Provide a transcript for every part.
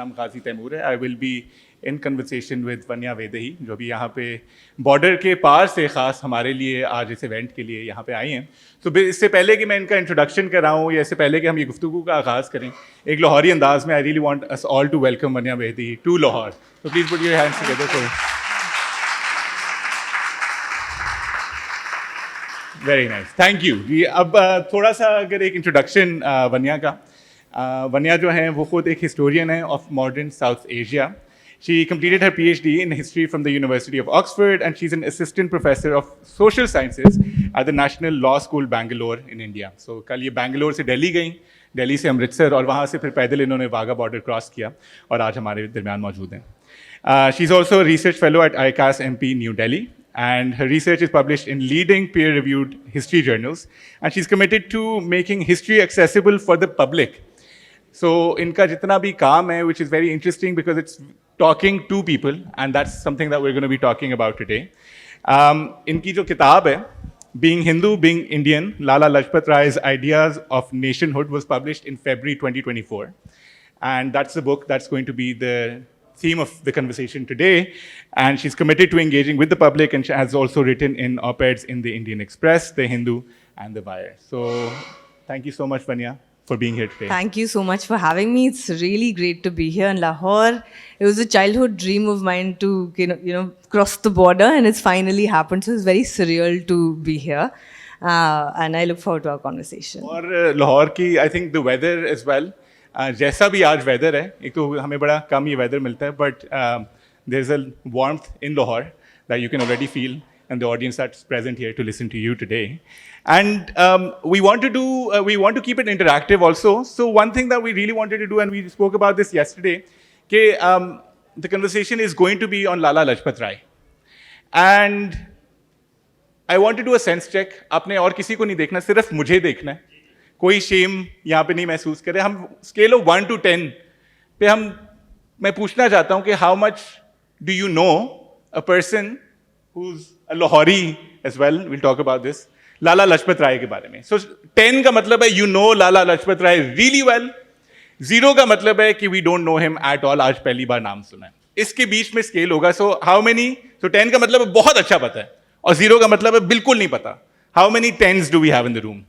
नाम गाजी तैमूर है. I will be in conversation with Vanya Vaidehi, जो भी यहाँ पे बॉर्डर के पार से ख़ास हमारे लिए आज इस इवेंट के लिए यहाँ पे आई हैं. तो इससे पहले कि मैं इनका इंट्रोडक्शन कराऊँ या इससे पहले कि हम ये गुफ्तगू का आगाज़ करें, एक लाहौरी अंदाज में I really want us all to welcome Vanya Vaidehi to Lahore. तो please put your hands together for. Very nice, thank you ji. अब थोड़ा सा अगर एक इंट्रोडक्शन वन्या का. वन्या जो हैं वो खुद एक हिस्टोरियन है of modern south Asia. She completed her PhD in history from the University of Oxford, and she's an assistant professor of social sciences at the National Law School, Bangalore, in India. So कल ये बैंगलोर से दिल्ली गई, दिल्ली से अमृतसर, और वहाँ से फिर पैदल इन्होंने वाघा बॉर्डर क्रॉस किया और आज हमारे दरमियान मौजूद हैं. She's also a research fellow at ICAS MP New Delhi, and her research is published in leading peer-reviewed history journals, and she's committed to making history accessible for the public. So इनका जितना भी काम है, which is very interesting because it's talking to people, and that's something that we're going to be talking about today. इनकी जो किताब है, Being Hindu, Being Indian, Lala Lajpat Rai's Ideas of Nationhood, was published in February 2024. And that's the book that's going to be the theme of the conversation today. And she's committed to engaging with the public, and she has also written in op-eds in the Indian Express, the Hindu, and the Wire. So thank you so much, Vanya, for being here today. Thank you so much for having me. It's really great to be here in Lahore. It was a childhood dream of mine to cross the border, and it's finally happened. So it's very surreal to be here, and I look forward to our conversation. और लाहौर की I think the weather as well. जैसा भी आज weather है, एक तो हमें बड़ा कम ये weather मिलता है, but there's a warmth in Lahore that you can already feel, and the audience that's present here to listen to you today. And we want to keep it interactive also. So one thing that we really wanted to do, and we spoke about this yesterday, that the conversation is going to be on Lala Lajpat Rai. And I want to do a sense check. आपने और किसी को नहीं देखना, सिर्फ मुझे देखना है. कोई shame यहाँ पे नहीं महसूस करे. हम scale of 1 to 10 पे मैं पूछना चाहता हूँ कि how much do you know a person who's a Lahori as well, we'll talk about this, Lala Lajpat Rai के बारे में. So 10 का मतलब है you know Lala Lajpat Rai really well. 0 का मतलब है कि we don't know him at all, आज पहली बार नाम सुना है. इसके बीच में स्केल होगा. So how many? So 10 का मतलब है बहुत अच्छा पता है, और 0 का मतलब है बिल्कुल नहीं पता. How many 10s do we have in the room?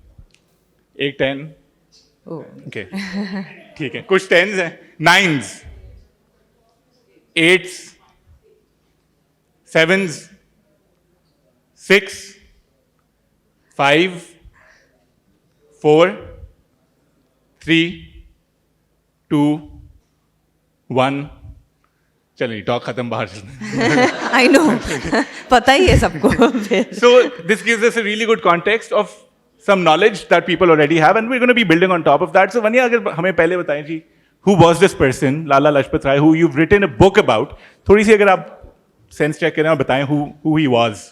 एक 10. Okay. ठीक है, कुछ 10s हैं, 9s, 8s, 7s, 6, 5, 4, 3, 2, 1. चलिए टॉक खत्म, बाहर चलते. I know. पता ही है सबको. So this gives us a really good context of some knowledge that people already have, and we're going to be building on top of that. So Vanya, अगर हमें पहले बताएं जी, who was this person, Lala Lajpat Rai, who you've written a book about? थोड़ी सी अगर आप sense check करें और बताएं who he was.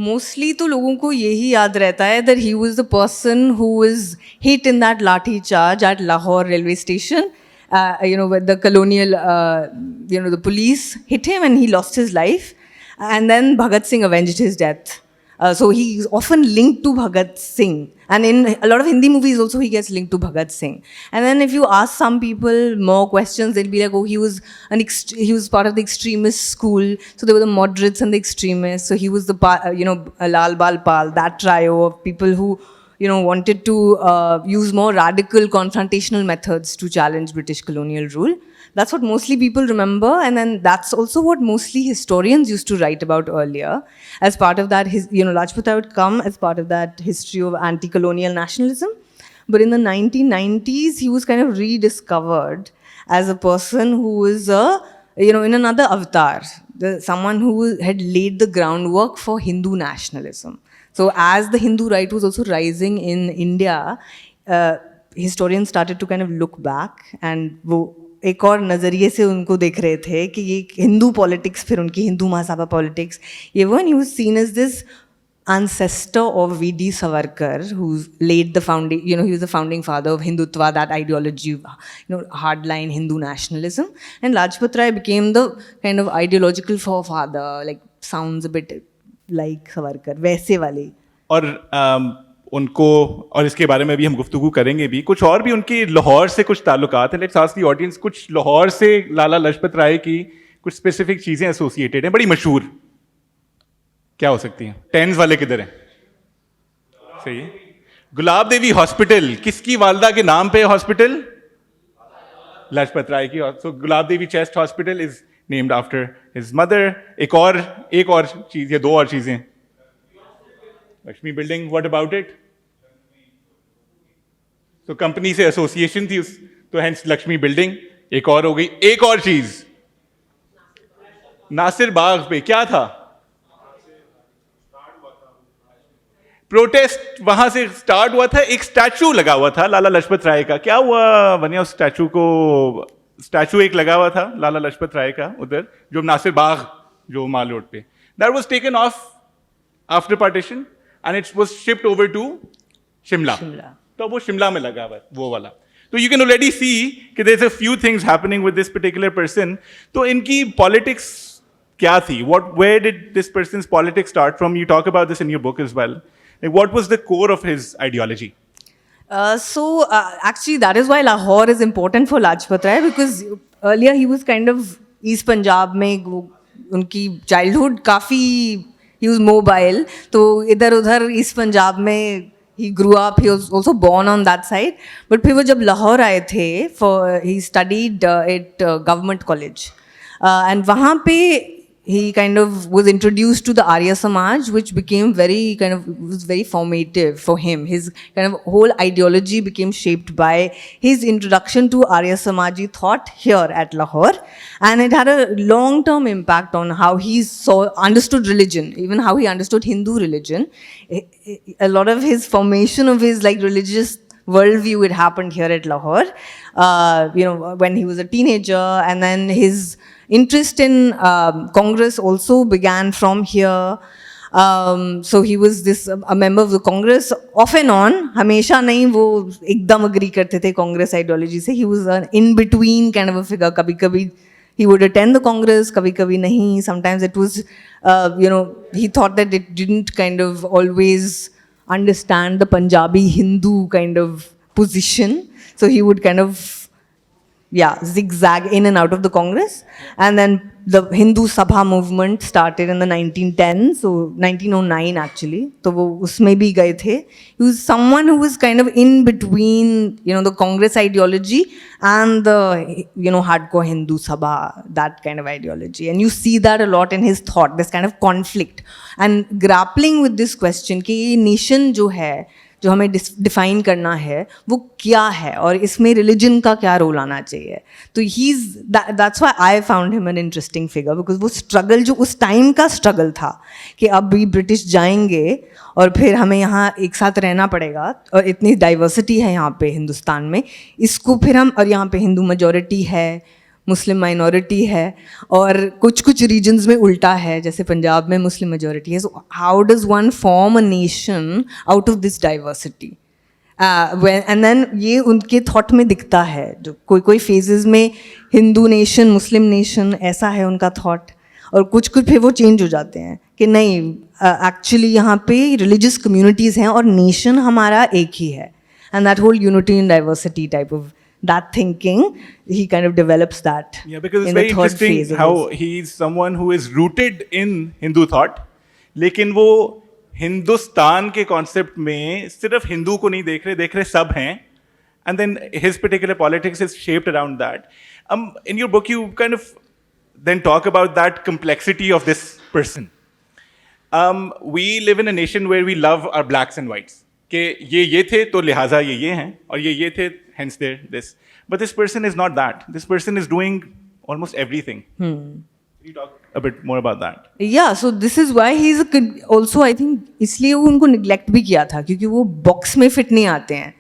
Mostly तो लोगों को यही याद रहता है that he was the person who was hit in that lathi charge at Lahore railway station. With the colonial, the police hit him and he lost his life. And then Bhagat Singh avenged his death. So he's often linked to Bhagat Singh. And in a lot of Hindi movies also he gets linked to Bhagat Singh. And then if you ask some people more questions, they'll be like, oh, he was part of the extremist school. So there were the moderates and the extremists. So he was the, Lal Bal Pal, that trio of people who, wanted to use more radical confrontational methods to challenge British colonial rule. That's what mostly people remember, and then that's also what mostly historians used to write about earlier. As part of that, Lajpat Rai would come as part of that history of anti-colonial nationalism. But in the 1990s, he was kind of rediscovered as a person who was, in another avatar, someone who had laid the groundwork for Hindu nationalism. So as the Hindu right was also rising in India, historians started to kind of look back and एक और नज़रिए से उनको देख रहे थे कि ये हिंदू पॉलिटिक्स, फिर उनकी हिंदू महासभा पॉलिटिक्स, ये वो, and he was seen as this ancestor of V.D. Savarkar, who laid the founding, he was the founding father of Hindutva, that ideology, hardline Hindu nationalism. And Lajpat Rai became the kind of ideological forefather, like sounds a bit like Savarkar, वैसे वाले. और उनको, और इसके बारे में भी हम गुफ्तगू करेंगे भी, कुछ और भी उनकी लाहौर से कुछ ताल्लुकात हैं। लेट्स आस्क द ऑडियंस, कुछ लाहौर से लाला लाजपत राय की कुछ स्पेसिफिक चीज़ें एसोसिएटेड हैं बड़ी मशहूर, क्या हो सकती हैं? टेंस वाले किधर हैं? सही है। गुलाब देवी हॉस्पिटल किसकी वालदा के नाम पे हॉस्पिटल? लाजपत राय की। So Gulab Devi chest hospital is named after his mother. एक और चीज, या दो और चीजें। Lakshmi building, what about it? तो कंपनी से एसोसिएशन थी तो हेंस लक्ष्मी बिल्डिंग। एक और हो गई, एक और चीज, नासिर बाग पे क्या था? प्रोटेस्ट वहां से स्टार्ट हुआ था। एक स्टैचू लगा हुआ था लाला लाजपत राय का, क्या हुआ वनिया उस स्टैचू को? स्टैचू एक लगा हुआ था लाला लाजपत राय का उधर, जो नासिर बाग, जो माल रोड पे। That was taken off after partition and it was shift over to Shimla. तो वो शिमला में लगा हुआ है वो वाला। तो यू कैन ऑलरेडी सी कि there is a few things happening with this particular person. तो इनकी पॉलिटिक्स क्या थी? Where did this person's politics start from? You talk about this in your book as well. What was the core of his ideology? Actually, that is why Lahore is important for Lajpat Rai, because earlier he was kind of East Punjab में उनकी childhood काफ़ी, he was mobile, तो इधर उधर East Punjab में he grew up, he was also born on that side. But फिर वो जब लाहौर आए थे, he studied at government college, and वहाँ पे he kind of was introduced to the Arya Samaj, which became was very formative for him. His kind of whole ideology became shaped by his introduction to Arya Samaji thought here at Lahore, and it had a long-term impact on how he understood religion, even how he understood Hindu religion. A lot of his formation of his religious worldview, it happened here at Lahore, when he was a teenager, and then his interest in Congress also began from here. So he was a member of the Congress off and on. हमेशा नहीं वो एकदम agree करते थे Congress ideology से. He was an in-between kind of a figure. कभी-कभी he would attend the Congress, कभी-कभी नहीं. Sometimes it was, he thought that it didn't kind of always understand the Punjabi Hindu kind of position. So he would kind of zigzag in and out of the Congress. And then the Hindu Sabha movement started in the 1910s, so 1909 actually. तो वो उसमें भी गए थे. He was someone who was kind of in between, the Congress ideology and the, hardcore Hindu Sabha, that kind of ideology. And you see that a lot in his thought, this kind of conflict. And grappling with this question कि ये nation जो है, जो हमें define करना है, वो क्या है और इसमें रिलीजन का क्या रोल आना चाहिए. तो that's why I found him an interesting figure, because वो स्ट्रगल जो उस टाइम का स्ट्रगल था कि अब भी ब्रिटिश जाएंगे और फिर हमें यहाँ एक साथ रहना पड़ेगा, और इतनी डाइवर्सिटी है यहाँ पे हिंदुस्तान में, इसको फिर हम, और यहाँ पे हिंदू मेजॉरिटी है, मुस्लिम माइनॉरिटी है, और कुछ रीजन्स में उल्टा है, जैसे पंजाब में मुस्लिम मेजॉरिटी है. So how does one form a nation out of this diversity? And then ये उनके थॉट में दिखता है, जो कोई फेजेस में हिंदू नेशन, मुस्लिम नेशन, ऐसा है उनका थॉट, और कुछ फिर वो चेंज हो जाते हैं कि नहीं, एक्चुअली यहाँ पे रिलीजियस कम्युनिटीज़ हैं और नेशन हमारा एक ही है. And that whole unity in diversity type of that thinking, he kind of develops that. Yeah, because it's in very the third interesting phase how he's someone who is rooted in Hindu thought, लेकिन वो हिंदुस्तान के concept में सिर्फ हिंदू को नहीं देख रहे सब हैं, and then his particular politics is shaped around that. In your book you kind of then talk about that complexity of this person. We live in a nation where we love our blacks and whites, कि ये थे तो लिहाजा ये हैं, और ये थे hence they're this. But this person is not that. This person is doing almost everything. Can you talk a bit more about that? Yeah, so this is why he's also, I think, इसलिए वो उनको neglect भी किया था, क्योंकि वो box में fit नहीं आते हैं.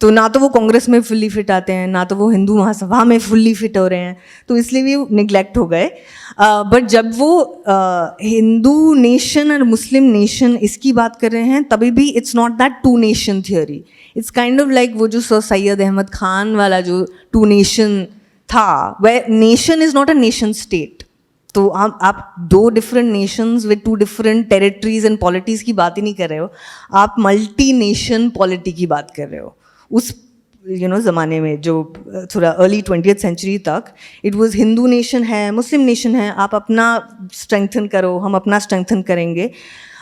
तो ना तो वो कांग्रेस में फुल्ली फिट आते हैं, ना तो वो हिंदू महासभा में फुल्ली फिट हो रहे हैं, तो इसलिए भी निगलेक्ट हो गए. बट जब वो हिंदू नेशन और मुस्लिम नेशन इसकी बात कर रहे हैं, तभी भी it's not that two nation theory. It's kind of like वो जो सर सैयद अहमद खान वाला जो टू नेशन था, way nation is not a nation state. तो आप दो different nations with two different territories and polities की बात ही नहीं कर रहे हो, आप मल्टी नेशन पॉलिटी की बात कर रहे हो. उस ज़माने में जो थोड़ा अर्ली 20th सेंचुरी तक इट वाज हिंदू नेशन है, मुस्लिम नेशन है, आप अपना स्ट्रेंथन करो, हम अपना स्ट्रेंथन करेंगे,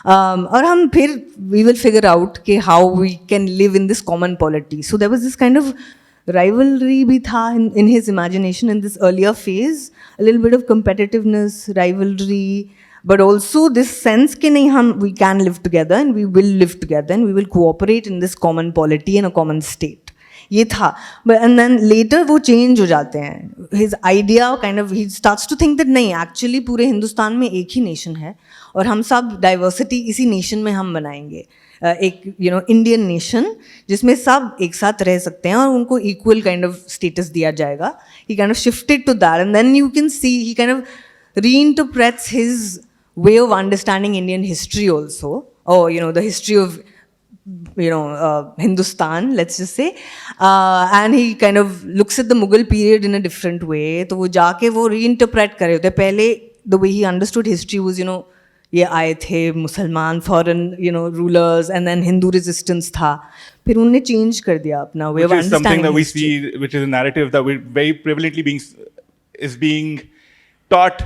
और हम फिर वी विल फिगर आउट कि how we can live in this common polity. So there was this kind of rivalry भी था in his imagination in this earlier phase, a little bit of competitiveness, rivalry, but also this sense कि नहीं हम we can live together and we will live together and we will cooperate in this common polity and a common state. ये था. But and then later वो change हो जाते हैं. His idea kind of he starts to think that नहीं actually पूरे हिंदुस्तान में एक ही nation है और हम सब diversity इसी nation में हम बनाएंगे. एक इंडियन नेशन जिसमें सब एक साथ रह सकते हैं और उनको इक्वल काइंड ऑफ स्टेटस दिया जाएगा. He kind of shifted to that and then you can see he kind of reinterprets his way of understanding Indian history also, और the history of Hindustan, let's just say, and he kind of looks at the Mughal period in a different way. तो वो जाके वो reinterpret करे होते. पहले the way he understood history was ये आए थे मुसलमान foreign rulers and then Hindu resistance था, फिर उन्होंने चेंज कर दिया अपना way of understanding history. Which is something that we see, which is a narrative that we very prevalently being taught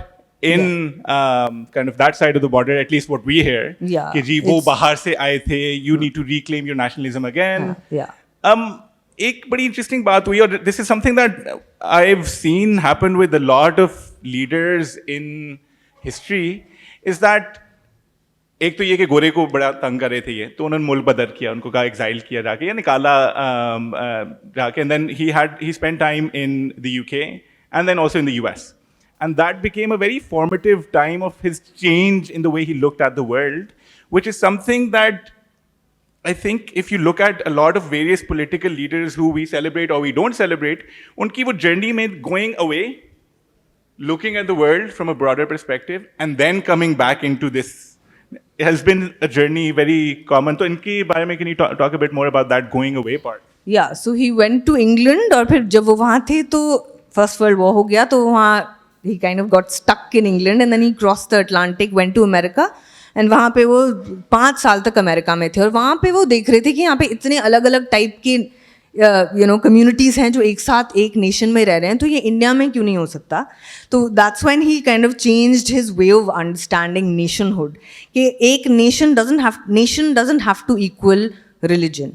in kind of that side of the border, at least what we hear. Yeah, कि जी वो बाहर से आए थे, you need to reclaim your nationalism again. एक बड़ी interesting बात हुई, और this is something that I've seen happen with a lot of leaders in history, is that एक तो ये कि गोरे को बड़ा तंग कर रहे थे ये, तो उन्होंने मुल्क बदर किया, उनको कहा एग्जाइल किया जाके या निकाला जाके, and then he spent time in the UK and then also in the US, and that became a very formative time of his change in the way he looked at the world, which is something that I think if you look at a lot of various political leaders who we celebrate or we don't celebrate, उनकी वो journey में going away, looking at the world from a broader perspective and then coming back into this has been a journey very common. तो इनके बारे में can you talk a bit more about that going away part? Yeah, so he went to England, और फिर जब वो वहाँ थे तो फर्स्ट वर्ल्ड वॉर हो गया, तो वहाँ he kind of got stuck in England and then he crossed the Atlantic, went to America, and वहाँ पे वो 5 साल तक अमेरिका में थे और वहाँ पे वो देख रहे थे कि यहाँ पे इतने अलग अलग टाइप के कम्युनिटीज़ हैं जो एक साथ एक नेशन में रह रहे हैं, तो ये इंडिया में क्यों नहीं हो सकता. तो that's when he kind of changed his way of understanding nationhood, कि एक nation doesn't have to equal religion.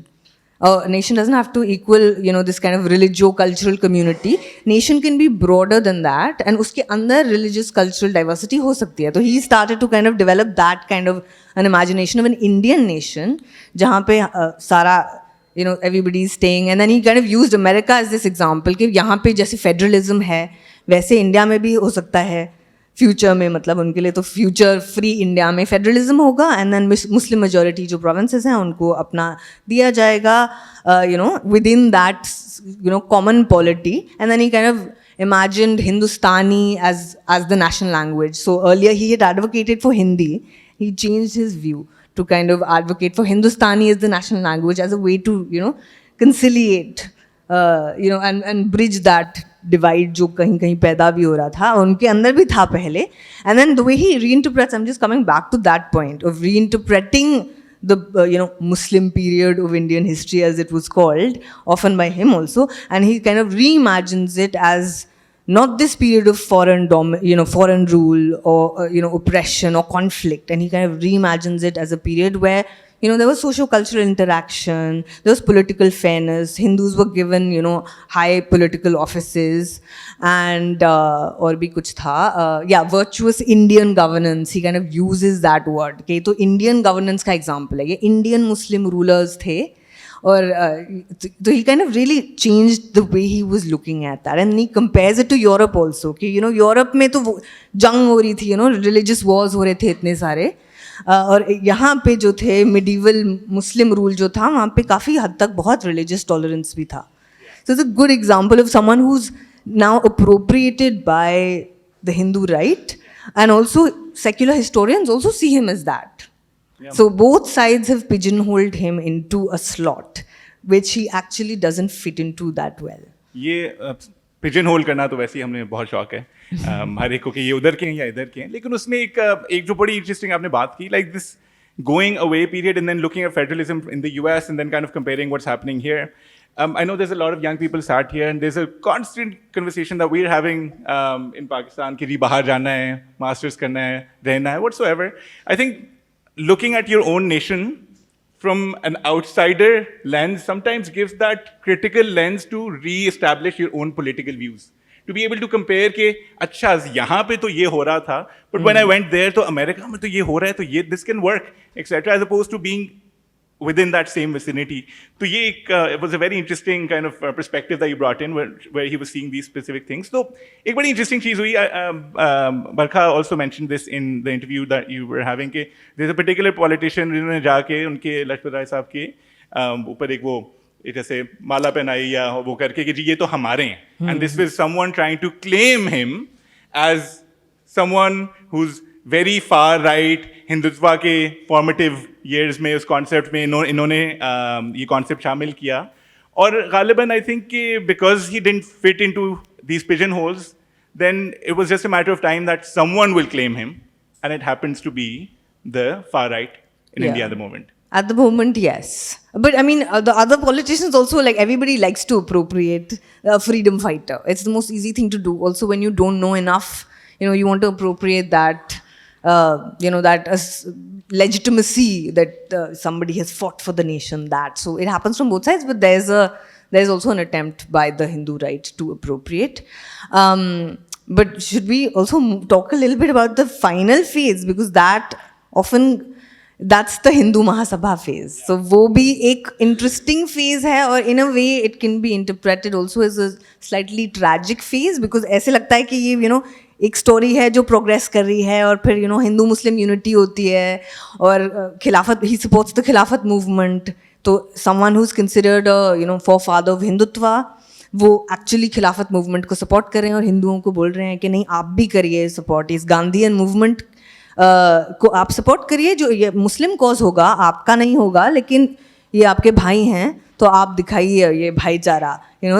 Nation doesn't have to equal this kind of religio-cultural community. Nation can be broader than that, and उसके अंदर religious cultural diversity हो सकती है. तो he started to kind of develop that kind of an imagination of an Indian nation जहाँ पे सारा everybody is staying, and then he kind of used America as this example कि यहाँ पे जैसे federalism है वैसे इंडिया में भी हो सकता है फ्यूचर में, मतलब उनके लिए तो फ्यूचर फ्री इंडिया में फेडरलिज्म होगा, एंड देन मुस्लिम मेजॉरिटी जो प्रोविंसेस हैं उनको अपना दिया जाएगा with in that common polity. And then he kind of imagined Hindustani as the national language. So earlier he had advocated for Hindi. He changed his view to kind of advocate for Hindustani as the national language as a way to conciliate and bridge that divide जो कहीं कहीं पैदा भी हो रहा था, उनके अंदर भी था पहले. And then the way he reinterprets, I'm just coming back to that point of reinterpreting the Muslim period of Indian history as it was called, often by him also, and he kind of reimagines it as not this period of foreign rule or oppression or conflict, and he kind of reimagines it as a period where there was socio-cultural interaction, there was political fairness, Hindus were given, high political offices, and और भी कुछ था, virtuous Indian governance, he kind of uses that word. Okay, तो Indian governance का example है, ये Indian Muslim rulers थे, और so he kind of really changed the way he was looking at that, and he compares it to Europe also, कि Europe में तो जंग हो रही थी, religious wars हो रहे थे इतने सारे, और यहाँ पे जो थे मिडीवल मुस्लिम रूल जो था वहाँ पे काफ़ी हद तक बहुत रिलीजियस टॉलरेंस भी था. So it's a good example of someone who is now appropriated by the Hindu right, and also secular historians also see him as that. So both sides have pigeonholed him into a slot which he actually doesn't fit into that well. ये pigeon whole करना तो वैसे ही हमने बहुत शौक है. हर एक को कि ये उधर के हैं या इधर के हैं, लेकिन उसमें एक जो बड़ी इंटरेस्टिंग आपने बात की, like this going away period and then looking at federalism in the US and then kind of comparing what's happening here. I know there's a lot of young people sat here and there's a constant conversation that we're having in Pakistan कि जी बाहर जाना है, masters करना है, रहना है, whatsoever. I think looking at your own nation from an outsider lens sometimes gives that critical lens to re-establish your own political views. To be able to compare कि अच्छा यहाँ पे तो ये हो रहा था, but when I went there तो अमेरिका में तो ये हो रहा है, तो ये this can work, etc. As opposed to being within that same vicinity. तो ये एक it was a very interesting kind of perspective that you brought in where he was seeing these specific things. तो एक बड़ी interesting चीज़ हुई. Barkha also mentioned this in the interview that you were having कि there's a particular politician जिन्होंने जाके उनके लजपत राय साहब के ऊपर एक वो जैसे माला पहनाई या वो करके कि जी ये तो हमारे हैं, and this was someone trying to claim him as someone who is very far right. Hindutva के फॉर्मेटिव ईयर्स में उस कॉन्सेप्ट में इन्होंने ये कॉन्सेप्ट शामिल किया, और गालिबन आई थिंक कि because he didn't fit into these pigeon holes, then it was just a matter of time that someone will claim him, and it happens to be the far right in India at the moment. At the moment, yes. But I mean, the other politicians also, like everybody likes to appropriate a freedom fighter. It's the most easy thing to do. Also, when you don't know enough, you want to appropriate that, that legitimacy that somebody has fought for the nation. That so it happens from both sides. But there's also an attempt by the Hindu right to appropriate. But should we also talk a little bit about the final phase, because that often that's the Hindu Mahasabha phase. So वो भी एक interesting phase है, और in a way it can be interpreted also as a slightly tragic phase, because ऐसे लगता है कि ये एक story है जो progress कर रही है, और फिर हिंदू मुस्लिम unity होती है, और खिलाफत, he supports the खिलाफत movement. तो someone who's considered a forefather of Hindutva, वो एक्चुअली खिलाफत मूवमेंट को सपोर्ट कर रहे हैं और हिंदुओं को बोल रहे हैं कि नहीं आप भी करिए सपोर्ट, इस गांधीयन मूवमेंट को आप सपोर्ट करिए, जो ये मुस्लिम कॉज होगा आपका नहीं होगा, लेकिन ये आपके भाई हैं तो आप दिखाइए ये भाईचारा,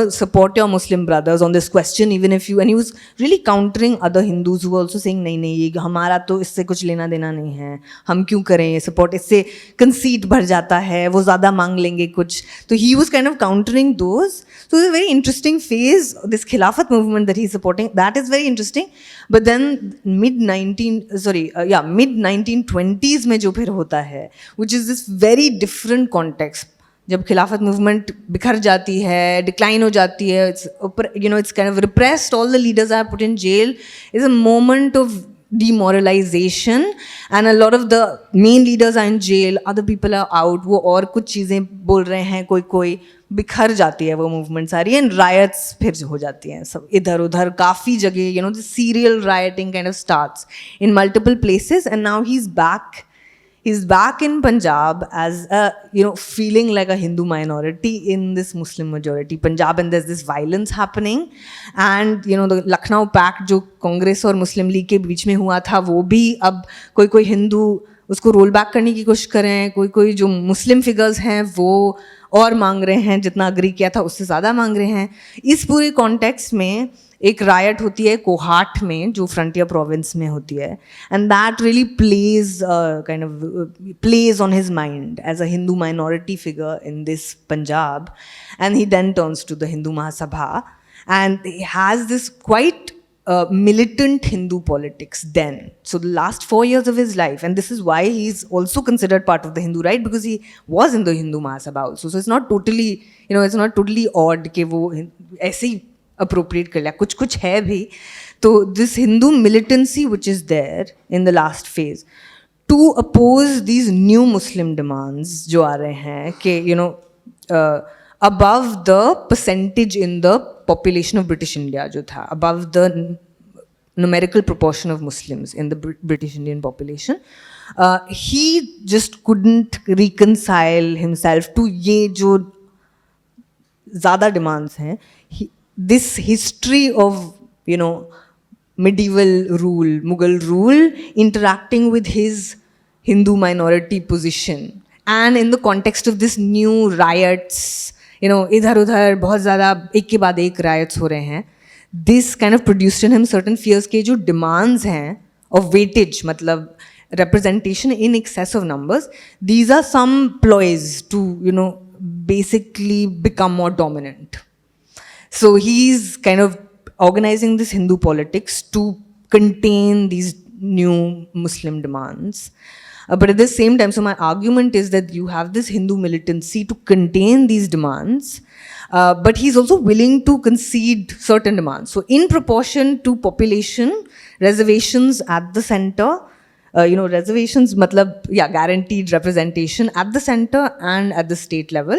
support your Muslim brothers on this question, even if you, and he was really countering other Hindus who were also saying नहीं ये हमारा तो इससे कुछ लेना देना नहीं है, हम क्यों करें ये सपोर्ट, इससे कंसीट भर जाता है, वो ज़्यादा मांग लेंगे कुछ, तो he was kind of countering those. So it's a very interesting phase, this Khilafat movement that he's supporting, that is very interesting. But then mid 1920s में जो फिर होता है, which is this very different context, जब खिलाफत movement बिखर जाती है, डिक्लाइन हो जाती है, it's kind of repressed, all the leaders are put in jail, is a moment of demoralization, and a lot of the main leaders are in jail, other people are out, वो और कुछ चीज़ें बोल रहे हैं, कोई बिखर जाती है वो मूवमेंट सारी, एंड रायट्स फिर हो जाती हैं सब इधर उधर काफ़ी जगह, the serial rioting kind of starts in multiple places, and now he's back in Punjab as a, feeling like a Hindu minority in this Muslim majority Punjab, and there's this violence happening, and the Lucknow Pact जो कांग्रेस और मुस्लिम league के बीच में हुआ था, वो भी अब कोई हिंदू उसको रोल बैक करने की कोशिश कर रहे हैं, कोई जो मुस्लिम फिगर्स हैं वो और मांग रहे हैं, जितना अग्री किया था उससे ज़्यादा मांग रहे हैं. इस पूरे कॉन्टेक्स्ट में एक रायट होती है कोहाट में जो फ्रंटियर प्रोविंस में होती है, and that really plays on his mind as a Hindu minority figure in this Punjab, and he then turns to the Hindu Mahasabha, and he has this quite militant Hindu politics then. So the last 4 years of his life, and this is why he's also considered part of the Hindu right, because he was in the Hindu Mahasabha also. So it's not totally, it's not totally odd कि वो ऐसे ही appropriate कर लिया, कुछ है भी. तो this Hindu militancy which is there in the last phase to oppose these new Muslim demands जो आ रहे हैं कि above the percentage in the population of British India जो था, above the numerical proportion of Muslims in the British Indian population, he just couldn't reconcile himself to ये जो ज़्यादा demands हैं, this history of medieval rule, Mughal rule, interacting with his Hindu minority position, and in the context of this new riots, इधर उधर बहुत ज़्यादा एक के बाद एक रायट्स हो रहे हैं, this kind of produced in him certain fears के जो demands हैं of weightage, मतलब representation in excess of numbers, these are some ploys to, you know, basically become more dominant. So he's kind of organizing this Hindu politics to contain these new Muslim demands. But at the same time, so my argument is that you have this Hindu militancy to contain these demands, but he's also willing to concede certain demands. So in proportion to population, reservations at the center, reservations, matlab, yeah, guaranteed representation at the center and at the state level.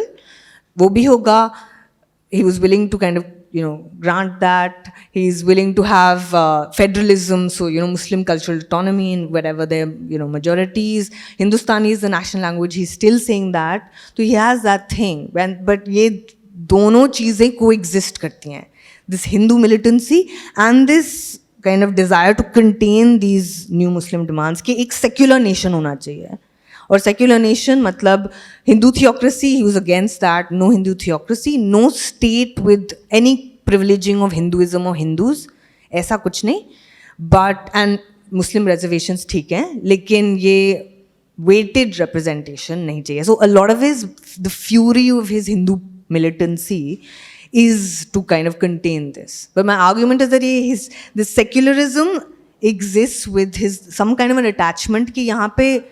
Wo bhi hoga. He was willing to kind of, grant that. He's willing to have federalism, so, Muslim cultural autonomy in wherever they're, majorities. Hindustani is the national language. He's still saying that. So he has that thing. But ye dono cheezein coexist karti hain. This Hindu militancy and this kind of desire to contain these new Muslim demands कि एक secular nation होना चाहिए. और secular nation मतलब Hindu theocracy, he was against that, no Hindu theocracy, no state with any privileging of Hinduism or Hindus, ऐसा कुछ नहीं. But and Muslim reservations ठीक हैं, लेकिन ये weighted representation नहीं चाहिए. So a lot of the fury of his Hindu militancy is to kind of contain this. But my argument is that this secularism exists with some kind of an attachment कि यहाँ पे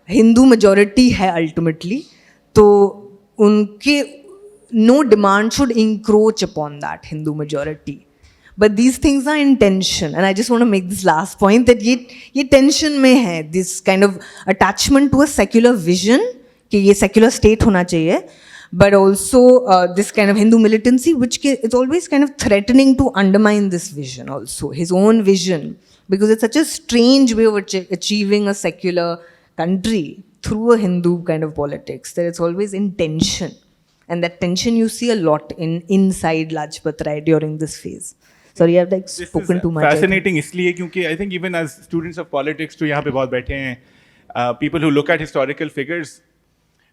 Hindu majority है ultimately, तो उनके no demand should encroach upon that Hindu majority. But these things are in tension, and I just want to make this last point that ये tension में है, this kind of attachment to a secular vision कि ये secular state होना चाहिए, but also this kind of Hindu militancy, which it's always kind of threatening to undermine this vision also, his own vision, because it's such a strange way of achieving a secular country through a Hindu kind of politics, that it's always in tension. And that tension you see a lot inside Lajpat Rai during this phase. Sorry, I've like spoken too much. Fascinating इसलिए क्योंकि I think even as students of politics जो यहाँ पे बहुत बैठे हैं, people who look at historical figures,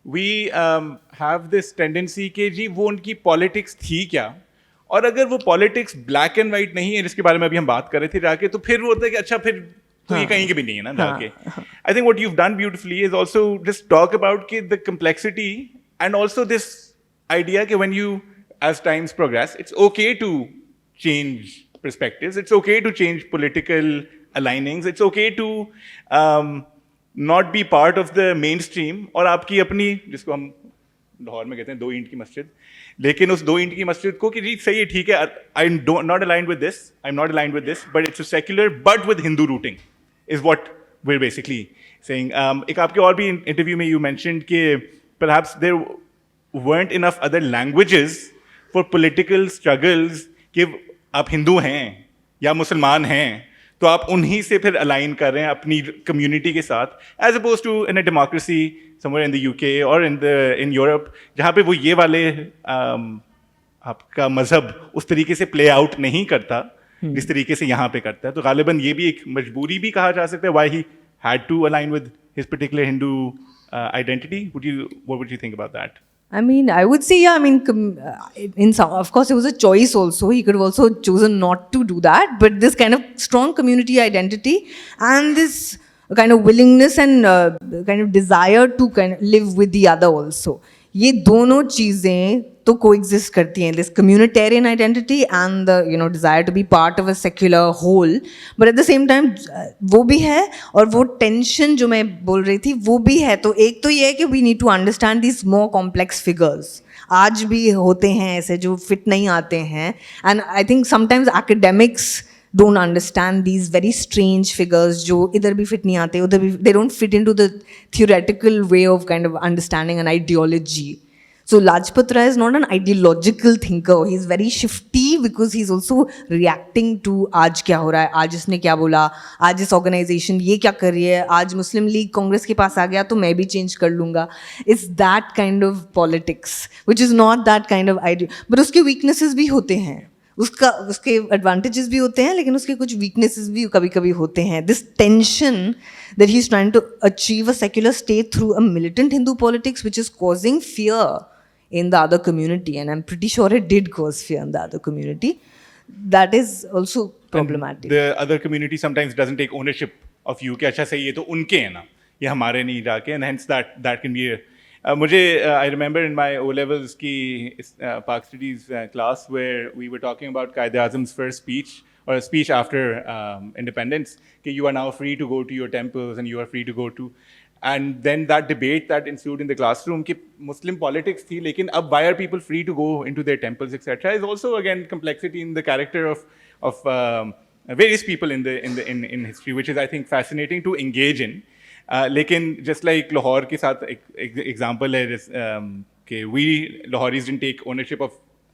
we have this tendency कि जी वो उनकी politics थी क्या, और अगर वो politics black and white नहीं है जिसके बारे में अभी हम बात कर रहे थे जाके, तो फिर वो होता है कि अच्छा फिर तो ये कहीं के भी नहीं है ना जाके. I think what you've done beautifully is also just talk about कि the complexity and also this idea कि when you, as times progress, it's okay to change perspectives, it's okay to change political alignings, it's okay to not be part of the mainstream, और आपकी अपनी, जिसको हम लाहौर में कहते हैं 2 ईंट की मस्जिद, लेकिन उस 2 ईंट की मस्जिद को कि जी सही है ठीक है, I'm not aligned with this, but it's a secular but with Hindu rooting is what we're basically saying. एक आपके और भी interview में you mentioned कि perhaps there weren't enough other languages for political struggles कि आप हिंदू हैं या मुसलमान हैं तो आप उन्हीं से फिर अलाइन कर रहे हैं अपनी कम्युनिटी के साथ, as opposed to in a democracy somewhere in the UK और इन यूरोप जहाँ पे वो ये वाले आपका मजहब उस तरीके से प्ले आउट नहीं करता जिस तरीके से यहाँ पे करता है. तो गालिबन ये भी एक मजबूरी भी कहा जा सकता है, why he had to align with his particular Hindu identity. What would you think about that? I mean, I would say, yeah, I mean, in some, of course, it was a choice also. He could have also chosen not to do that. But this kind of strong community identity and this kind of willingness and kind of desire to kind of live with the other also. ये दोनों चीज़ें तो coexist करती हैं, this communitarian identity and the desire to be part of a secular whole, but at the same time वो भी है और वो tension जो मैं बोल रही थी वो भी है. तो एक तो ये है कि we need to understand these more complex figures. आज भी होते हैं ऐसे जो fit नहीं आते हैं, and I think sometimes academics don't understand these very strange figures जो इधर भी fit नहीं आते उधर भी, they don't fit into the theoretical way of kind of understanding an ideology. So Lajpat Rai is not an ideological thinker. He's very shifty because he's also reacting to आज क्या हो रहा है, आज इसने क्या बोला, आज इस organization ये क्या कर रही है, आज मुस्लिम लीग कांग्रेस के पास आ गया तो मैं भी change कर लूँगा. It's that kind of politics, which is not that kind of idea. But उसके weaknesses भी होते हैं, उसके advantages भी होते हैं, लेकिन उसके कुछ weaknesses भी कभी कभी होते हैं. This tension that he's trying to achieve a secular state through a militant Hindu politics, which is causing fear in the other community, and I'm pretty sure it did cause fear in the other community. that is also problematic. The other community sometimes doesn't take ownership of you कि अच्छा सही ये तो उनके हैं ना, ये हमारे नहीं जाके, and hence that can be a मुझे I remember in my O levels की Park Studies class where we were talking about Qaid Azam's first speech or a speech after independence कि you are now free to go to your temples and you are free to go to, and then that debate that ensued in the classroom कि Muslim politics थी लेकिन अब why are people free to go into their temples etc. is also again complexity in the character of various people in history, which is I think fascinating to engage in. लेकिन just like Lahore के साथ एक example है कि we Lahoris didn't take ownership of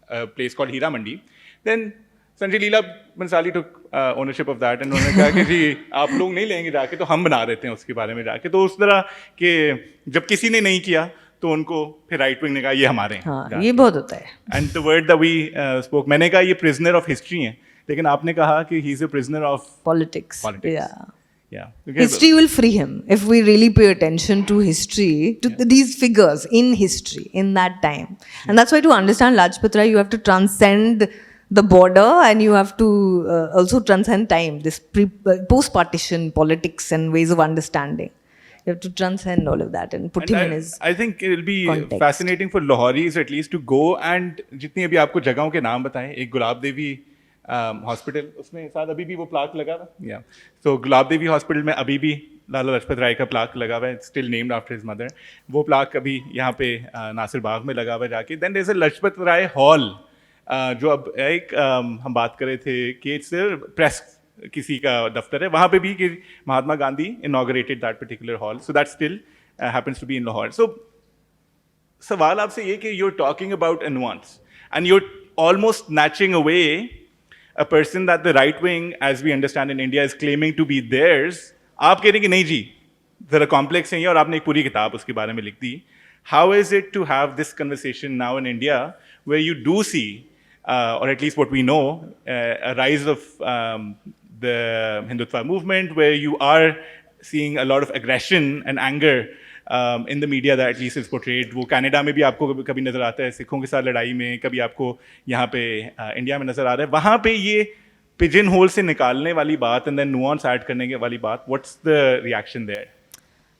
a place called Hira Mandi, then Sanjay Leela Bhansali took ownership of that and उन्होंने कहा कि जी आप लोग नहीं लेंगे जाके तो हम बना देते हैं उसके बारे में जाके, तो उस तरह कि जब किसी ने नहीं किया तो उनको फिर राइट विंग ने कहा ये हमारे हैं. हाँ, ये बहुत होता है. And the word that we spoke, मैंने कहा ये प्रिजनर ऑफ हिस्ट्री है, लेकिन आपने कहा कि he is a prisoner of Politics. Politics. Yeah. Okay, History will free him if we really pay attention to history, to these figures in history in that time. And that's why to understand Lajpat Rai, you have to transcend the border and you have to also transcend time, this post-partition politics and ways of understanding. You have to transcend all of that and put him in his I think it will be context. fascinating for Lahoris at least to go and जितनी अभी आपको जगहों के नाम बताएं, एक गुलाब देवी hospital, उसमें साथ अभी भी वो प्लाक लगा हुआ है. या तो गुलाब देवी हॉस्पिटल में अभी भी लाला लाजपत राय का प्लाक लगा हुआ है, still named after his mother. वो प्लाक अभी यहाँ पे नासिर बाग में लगा हुआ है जाके. Then there is a Lajpat Rai hall जो अब एक हम बात कर रहे थे कि इट्स प्रेस किसी का दफ्तर है, वहाँ पे भी कि Mahatma Gandhi inaugurated that particular hall, so that still happens to be in Lahore. So सवाल आपसे ये कि you're talking about a nuance and you're almost snatching away a person that the right wing, as we understand in India, is claiming to be theirs. आप कह रहे हैं कि नहीं जी ज़रा कॉम्प्लेक्स है ये और आपने एक पूरी किताब उसके बारे में लिख दी. How is it to have this conversation now in India where you do see, or at least what we know, a rise of the Hindutva movement, where you are seeing a lot of aggression and anger in the media that at least is portrayed. वो Canada में भी आपको कभी नज़र आता है सिखों के साथ लड़ाई में, कभी आपको यहाँ पे इंडिया में नज़र आ रहा है. वहाँ पे ये पिजन होल से निकालने वाली बात and then nuance ऐड करने वाली बात, what's the reaction there?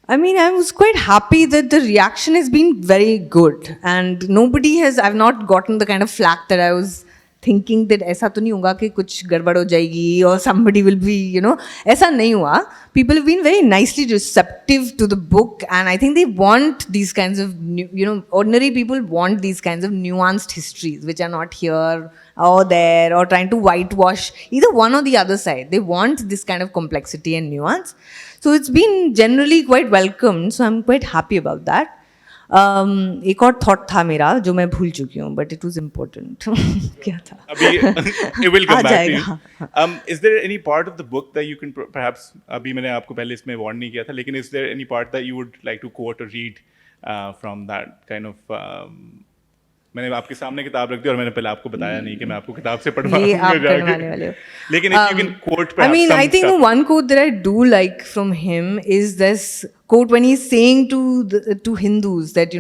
I mean, I was quite happy that the reaction has been very good and I've not gotten the kind of flack that I was thinking that ऐसा तो नहीं होगा कि कुछ गड़बड़ हो जाएगी or somebody will be, ऐसा नहीं हुआ. People have been very nicely receptive to the book and I think they want these kinds of, ordinary people want these kinds of nuanced histories which are not here or there or trying to whitewash either one or the other side. They want this kind of complexity and nuance. So it's been generally quite welcomed, so I'm quite happy about that. एक और thought था मेरा जो मैं भूल चुकी हूँ, but it was important. क्या था अभी it will come back to you. Is there any part of the book that you can perhaps, अभी मैंने आपको पहले इसमें वार्न नहीं किया था, लेकिन is there any part that you would like to quote or read from that kind of मैंने आपके सामने किताब रख दी और मैंने पहले आपको बताया नहीं कि मैं आपको किताब से पढ़वाऊंगा जाके, लेकिन if you can quote perhaps I mean, some I think stuff. one quote that I do like from him is this quote when he's saying to Hindus that,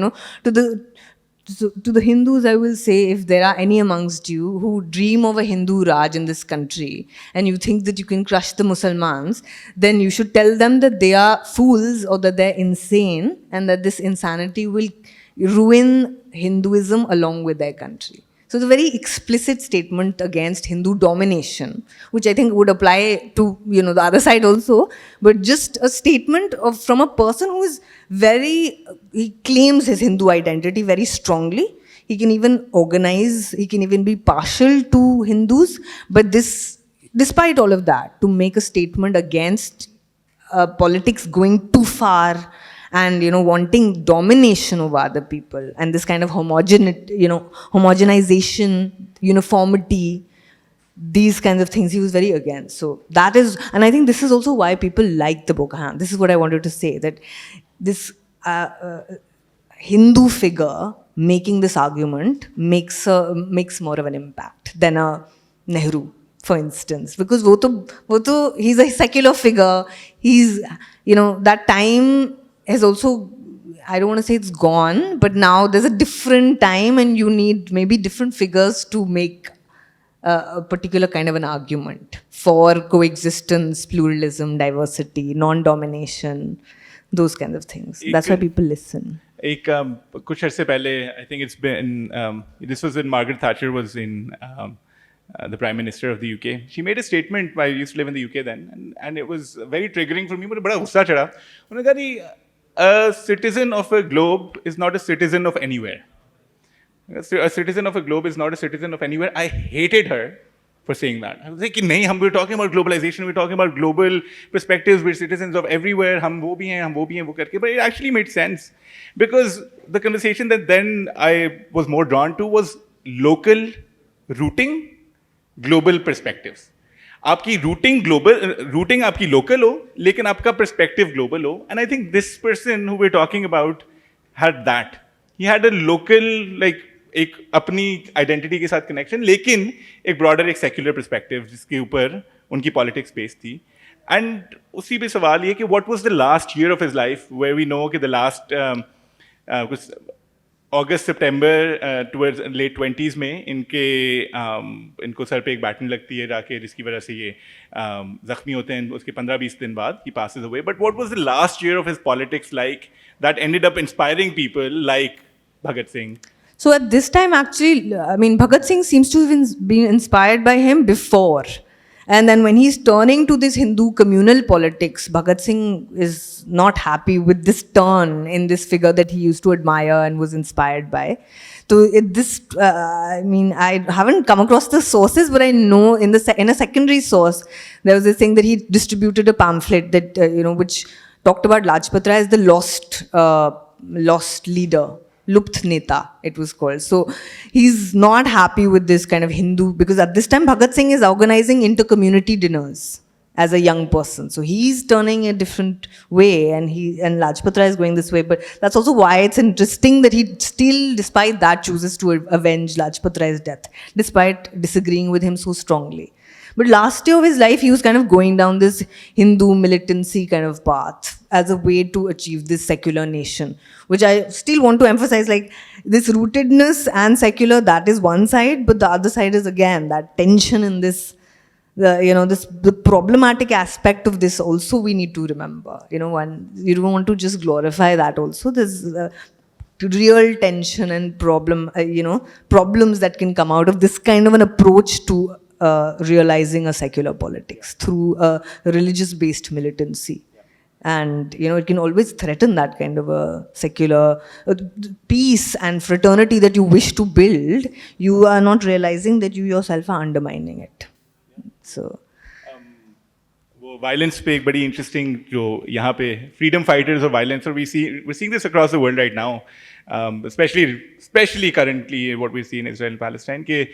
to the Hindus I will say, if there are any amongst you who dream of a Hindu Raj in this country and you think that you can crush the Muslims, then you should tell them that they are fools or that they're insane and that this insanity will ruin Hinduism along with their country. So it's a very explicit statement against Hindu domination, which I think would apply to, the other side also, but just a statement from a person who is he claims his Hindu identity very strongly. He can even organize, he can even be partial to Hindus, but despite all of that, to make a statement against politics going too far and wanting domination over other people and this kind of homogenization, uniformity, these kinds of things he was very against. So that is, and I think this is also why people like the book. This is what I wanted to say, that this Hindu figure making this argument makes more of an impact than a Nehru, for instance, because wo to he's a secular figure. He's that time has also, I don't want to say it's gone, but now there's a different time and you need maybe different figures to make a particular kind of an argument for coexistence, pluralism, diversity, non-domination, those kinds of things. That's why people listen. एक कुछ अरसे पहले I think it's been this was when मार्garet Thatcher was in the Prime Minister of the UK. She made a statement. I used to live in the UK then, and it was very triggering for me. मुझे बड़ा गुस्सा चढ़ा. उन्होंने कहा कि a citizen of a globe is not a citizen of anywhere. A citizen of a globe is not a citizen of anywhere. I hated her for saying that. I was like, नहीं, we're talking about globalization, we're talking about global perspectives, we're citizens of everywhere, हम वो भी हैं, वो करके. But it actually made sense because the conversation that then I was more drawn to was local rooting, global perspectives. आपकी routing आपकी local हो, लेकिन आपका perspective global हो. And I think this person who we're talking about had that. He had a local, like, एक अपनी identity के साथ कनेक्शन, लेकिन एक ब्रॉडर, एक सेक्युलर पर्सपेक्टिव जिसके ऊपर उनकी पॉलिटिक्स बेस्ड थी. एंड उसी पे सवाल ये कि what was the last year of his life where we know कि द लास्ट कुछ अगस्त सितंबर टुवर्ड्स लेट 20s में इनको सर पे एक बैटन लगती है जाके, जिसकी वजह से ये जख्मी होते हैं. उसके 15-20 दिन बाद ही passes away. But what was the last year of his politics like that ended up inspiring people like Bhagat Singh? So at this time, actually, I mean, Bhagat Singh seems to have been inspired by him before. And then when he's turning to this Hindu communal politics, Bhagat Singh is not happy with this turn in this figure that he used to admire and was inspired by. So I mean, I haven't come across the sources, but I know in a secondary source, there was this thing that he distributed a pamphlet that, which talked about Lajpat Rai as the lost leader. Lupt Neta, it was called. So he's not happy with this kind of Hindu, because at this time Bhagat Singh is organizing inter-community dinners as a young person. So he's turning a different way, and Lajpat Rai is going this way. But that's also why it's interesting that he still, despite that, chooses to avenge Lajpat Rai's death, despite disagreeing with him so strongly. But last year of his life, he was kind of going down this Hindu militancy kind of path as a way to achieve this secular nation, which I still want to emphasize, like this rootedness and secular, that is one side, but the other side is again that tension in this, the problematic aspect of this also we need to remember. And you don't want to just glorify that also. There's real tension and problems that can come out of this kind of an approach to realizing a secular politics through a religious-based militancy. And, it can always threaten that kind of a secular peace and fraternity that you wish to build. You are not realizing that you yourself are undermining it. So... वो violence पे एक बड़ी interesting जो यहाँ पे freedom fighters और violence, और we're seeing this across the world right now, especially currently what we see in Israel and Palestine, कि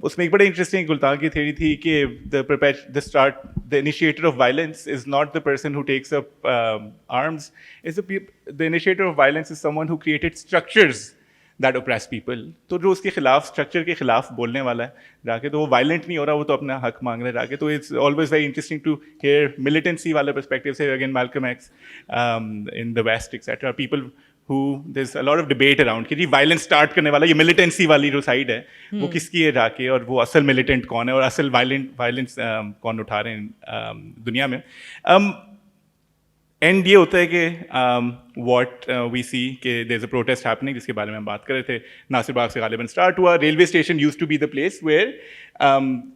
उसमें एक बड़ी इंटरेस्टिंग गुलतान की थ्योरी थी कि the initiator of violence is not the person who takes up arms. The initiator of violence is someone who created structures that oppress people. तो जो उसके खिलाफ, स्ट्रक्चर के खिलाफ बोलने वाला है जाके, तो वो वायलेंट नहीं हो रहा, वो तो अपना हक मांग रहा है जाके. तो it's always very interesting to hear militancy वाले पर्सपेक्टिव से, again Malcolm X in the west etcetera, people who there's a lot of debate around कि जी वायलेंस स्टार्ट करने वाला, ये मिलिटेंसी वाली जो साइड है वो किसकी है जाके, और वो असल मिलिटेंट कौन है और असल वायलेंस कौन उठा रहे हैं दुनिया में. एंड ये होता है कि व्हाट वी सी कि there is a protest happening, जिसके बारे में हम बात कर रहे थे. नासिर बाग से गालिबन स्टार्ट हुआ. Railway station used to be the place where,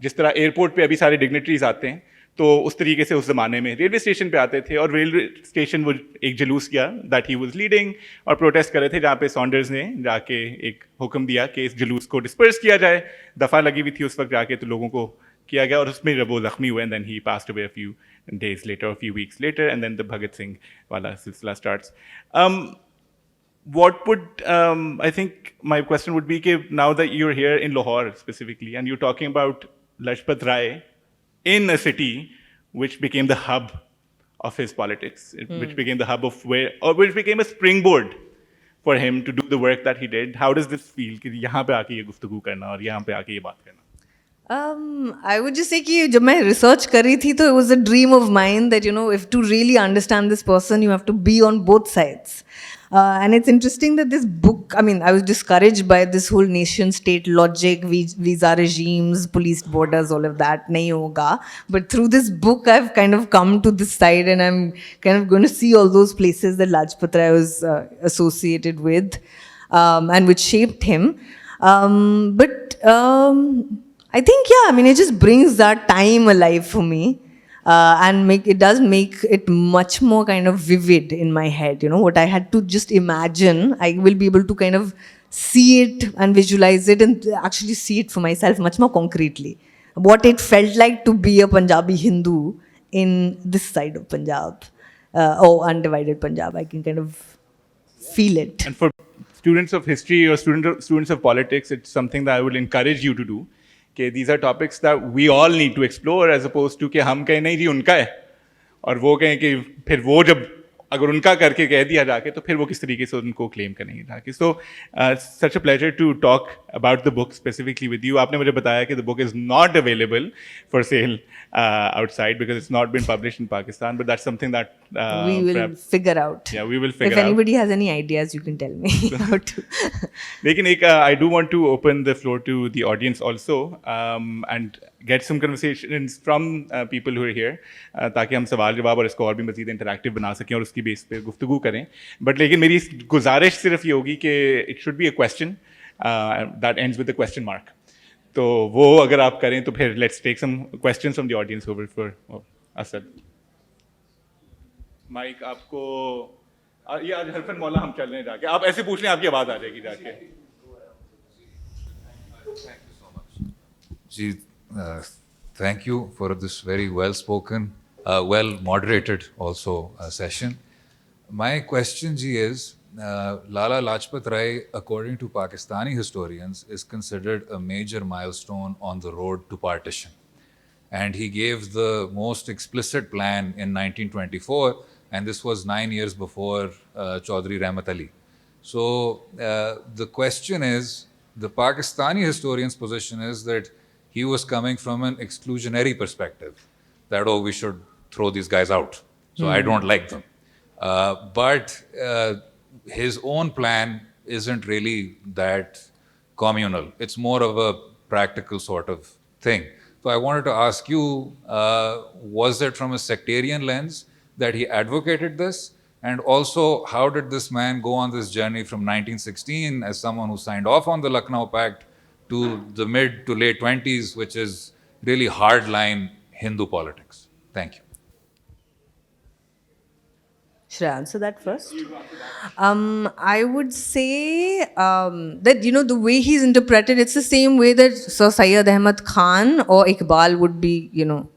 जिस तरह एयरपोर्ट पे अभी सारे डिग्नेटरीज आते हैं, तो उस तरीके से उस ज़माने में रेलवे स्टेशन पे आते थे, और रेलवे स्टेशन वो एक जुलूस किया दैट ही वाज लीडिंग, और प्रोटेस्ट कर रहे थे, जहाँ पे सॉन्डर्स ने जाके एक हुक्म दिया कि इस जुलूस को डिस्पर्स किया जाए. दफ़ा लगी हुई थी उस वक्त जाके, तो लोगों को किया गया, और उसमें वो जख्मी हुए, and then he passed away a few days later, a few weeks later, and then the Bhagat Singh wala silsila starts. What would, I think my question would be, now that you're here in Lahore specifically, and you're talking about Lajpat Rai in a city which became the hub of his politics, which became the hub of which became a springboard for him to do the work that he did. How does this feel, कि यहाँ पे आके ये गुफ्तगू करना और यहाँ पे आके ये बात करना? I would just say कि जब मैं research कर रही थी, तो it was a dream of mine that, if to really understand this person, you have to be on both sides. And it's interesting that this book, I mean, I was discouraged by this whole nation state logic, visa regimes, police borders, all of that. Nahi hoga. But through this book, I've kind of come to this side and I'm kind of going to see all those places that Lajpat Rai was associated with and which shaped him. I think, yeah, I mean, it just brings that time alive for me. And it does make it much more kind of vivid in my head. You know, what I had to just imagine, I will be able to kind of see it and visualize it and actually see it for myself much more concretely. What it felt like to be a Punjabi Hindu in this side of Punjab, or undivided Punjab. I can kind of feel it. And for students of history or students of politics, it's something that I would encourage you to do. कि these are topics that we all need to explore as opposed to कि हम कहें नहीं जी उनका है और वो कहें कि फिर वो जब अगर उनका करके कह दिया जाके तो फिर वो किस तरीके से उनको क्लेम करेंगे जाके so such a pleasure to talk about the book specifically with you आपने मुझे बताया कि the book is not available for sale outside because it's not been published in Pakistan, but that's something that we will figure out. Yeah, we will figure out. If out. anybody has any ideas, you can tell me how to. लेकिन एक I do want to open the floor to the audience also and get some conversations from people who are here ताकि हम सवाल जवाब और इसको और भी मज़ीद इंटरैक्टिव बना सकें और उसकी बेस पे गुफ्तगू करें बट लेकिन मेरी गुजारिश सिर्फ ये होगी कि it should be a question that ends with a question mark तो वो अगर आप करें तो फिर let's take some questions from the audience over for Asad mic आपको ये आज हरफन मौला हम चल रहे हैं जाके आप ऐसे पूछ लें आपकी आवाज़ आ जाएगी जाके जी thank you for this very well spoken well moderated also session. My question ji is Lala Lajpat Rai, according to Pakistani historians, is considered a major milestone on the road to partition. And he gave the most explicit plan in 1924, and this was 9 years before Chaudhry Rahmat Ali. So the question is, the Pakistani historian's position is that he was coming from an exclusionary perspective, that, oh, we should throw these guys out. So I don't like them. But his own plan isn't really that communal. It's more of a practical sort of thing. So I wanted to ask you, was it from a sectarian lens that he advocated this? And also, how did this man go on this journey from 1916 as someone who signed off on the Lucknow Pact to the mid to late 20s, which is really hardline Hindu politics? Thank you. Should I answer that first? I would say that, you know, the way he's interpreted, it's the same way that Sir Syed Ahmad Khan or Iqbal would be, you know,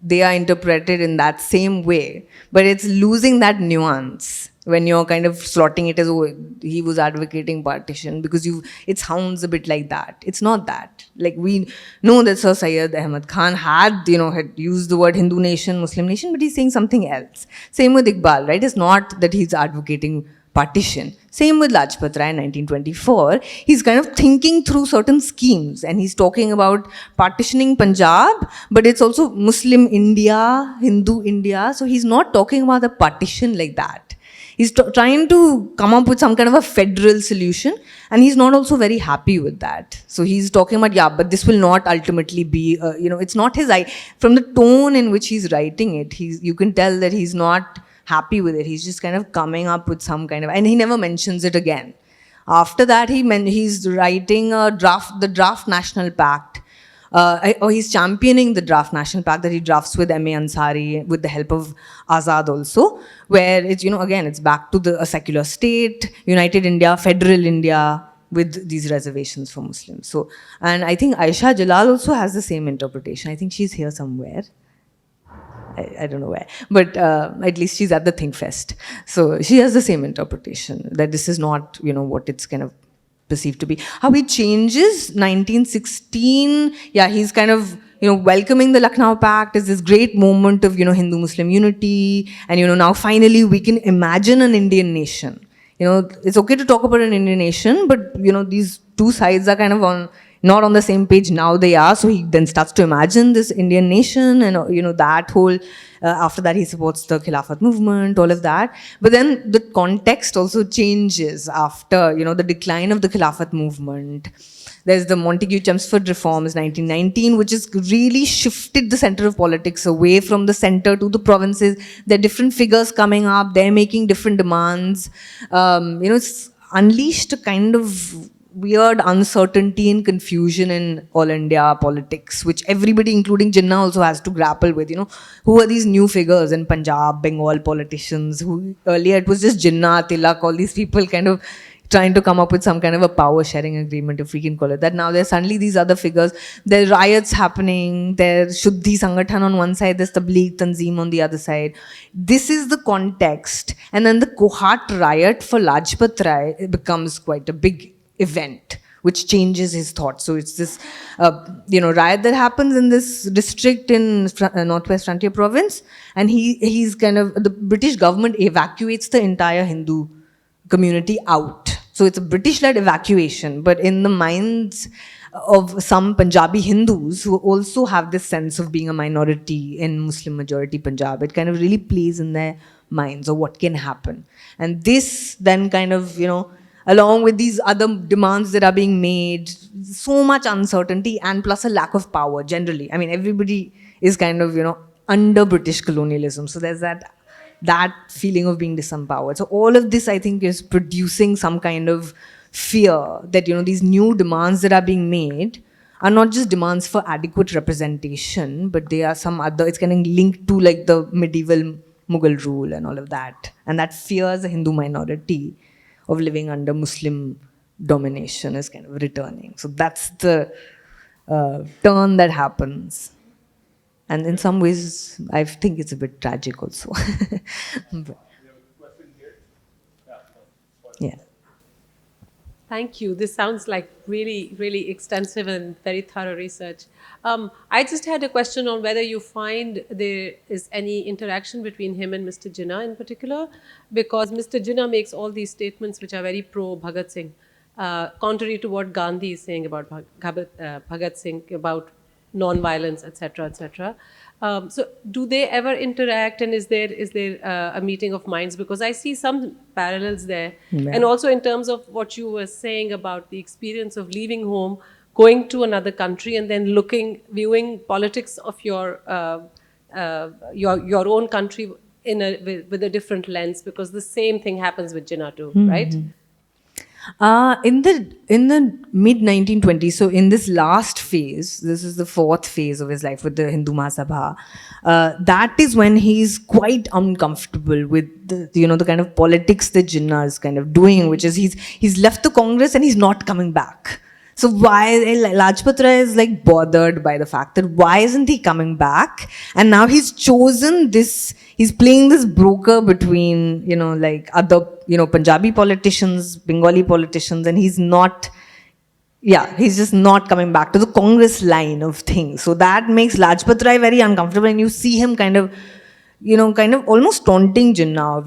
they are interpreted in that same way. But it's losing that nuance when you're kind of slotting it as, oh, he was advocating partition, because it sounds a bit like that. It's not that. Like, we know that Sir Syed Ahmad Khan had used the word Hindu nation, Muslim nation, but he's saying something else. Same with Iqbal, right? It's not that he's advocating partition. Same with Lajpat Rai in 1924. He's kind of thinking through certain schemes, and he's talking about partitioning Punjab, but it's also Muslim India, Hindu India. So he's not talking about the partition like that. He's trying to come up with some kind of a federal solution, and he's not also very happy with that. So he's talking about, yeah, but this will not ultimately be, it's not his, from the tone in which he's writing it, you can tell that he's not happy with it. He's just kind of coming up with some kind of, and he never mentions it again. After that, he's writing the draft National Pact. Or he's championing the draft National Pact that he drafts with M.A. Ansari with the help of Azad also, where it's, again, it's back to a secular state, united India, federal India, with these reservations for Muslims. So, and I think Aisha Jalal also has the same interpretation. I think she's here somewhere. I don't know where, but at least she's at the Think Fest. So she has the same interpretation, that this is not, what it's kind of perceived to be. How he changes 1916, yeah, he's kind of, welcoming the Lucknow Pact as this great moment of, Hindu-Muslim unity, and, now finally we can imagine an Indian nation. It's okay to talk about an Indian nation, but, these two sides are kind of on not on the same page. Now they are. So he then starts to imagine this Indian nation, and that whole. After that, he supports the Khilafat movement, all of that. But then the context also changes after the decline of the Khilafat movement. There's the Montagu-Chelmsford reforms, 1919, which has really shifted the center of politics away from the center to the provinces. There are different figures coming up. They're making different demands. It's unleashed a kind of weird uncertainty and confusion in all India politics, which everybody, including Jinnah, also has to grapple with. Who are these new figures in Punjab, Bengal politicians? Who earlier it was just Jinnah, Tilak, all these people kind of trying to come up with some kind of a power sharing agreement, if we can call it that. Now there's suddenly these other figures. There are riots happening. There's Shuddhi Sangathan on one side, there's Tabligh Tanzeem on the other side. This is the context. And then the Kohat riot for Lajpat Rai becomes quite a big event, which changes his thoughts. So it's this, riot that happens in this district in Northwest Frontier Province, and he's kind of, the British government evacuates the entire Hindu community out. So it's a British-led evacuation, but in the minds of some Punjabi Hindus who also have this sense of being a minority in Muslim-majority Punjab, it kind of really plays in their minds of what can happen. And this then kind of, along with these other demands that are being made, so much uncertainty and plus a lack of power generally. I mean, everybody is kind of, under British colonialism. So there's that feeling of being disempowered. So all of this, I think, is producing some kind of fear that, these new demands that are being made are not just demands for adequate representation, but they are some other, it's kind of linked to like the medieval Mughal rule and all of that. And that fears a Hindu minority of living under Muslim domination is kind of returning. So that's the turn that happens. And in some ways, I think it's a bit tragic also. But, yeah. Thank you. This sounds like really, really extensive and very thorough research. I just had a question on whether you find there is any interaction between him and Mr. Jinnah in particular, because Mr. Jinnah makes all these statements which are very pro Bhagat Singh, contrary to what Gandhi is saying about Bhagat Singh, about non-violence, etc., etc. So do they ever interact, and is there a meeting of minds? Because I see some parallels there. Yeah. And also in terms of what you were saying about the experience of leaving home, going to another country, and then viewing politics of your own country with a different lens, because the same thing happens with Jinnah too, right? In the mid 1920s, so in this last phase, this is the fourth phase of his life with the Hindu Mahasabha, that is when he's quite uncomfortable with the kind of politics that Jinnah is kind of doing, which is he's left the Congress and he's not coming back. So why Lajpat Rai is like bothered by the fact that why isn't he coming back? And now he's chosen this, he's playing this broker between, other, Punjabi politicians, Bengali politicians, and he's just not coming back to the Congress line of things. So that makes Lajpat Rai very uncomfortable, and you see him kind of almost taunting Jinnah of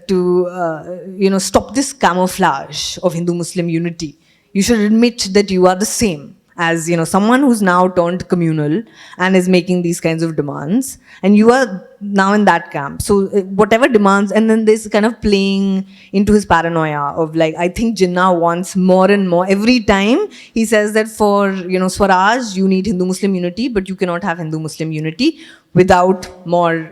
to stop this camouflage of Hindu-Muslim unity. You should admit that you are the same as, someone who's now turned communal and is making these kinds of demands, and you are now in that camp. So whatever demands, and then this kind of playing into his paranoia of I think Jinnah wants more and more. Every time he says that for, Swaraj, you need Hindu-Muslim unity, but you cannot have Hindu-Muslim unity without more,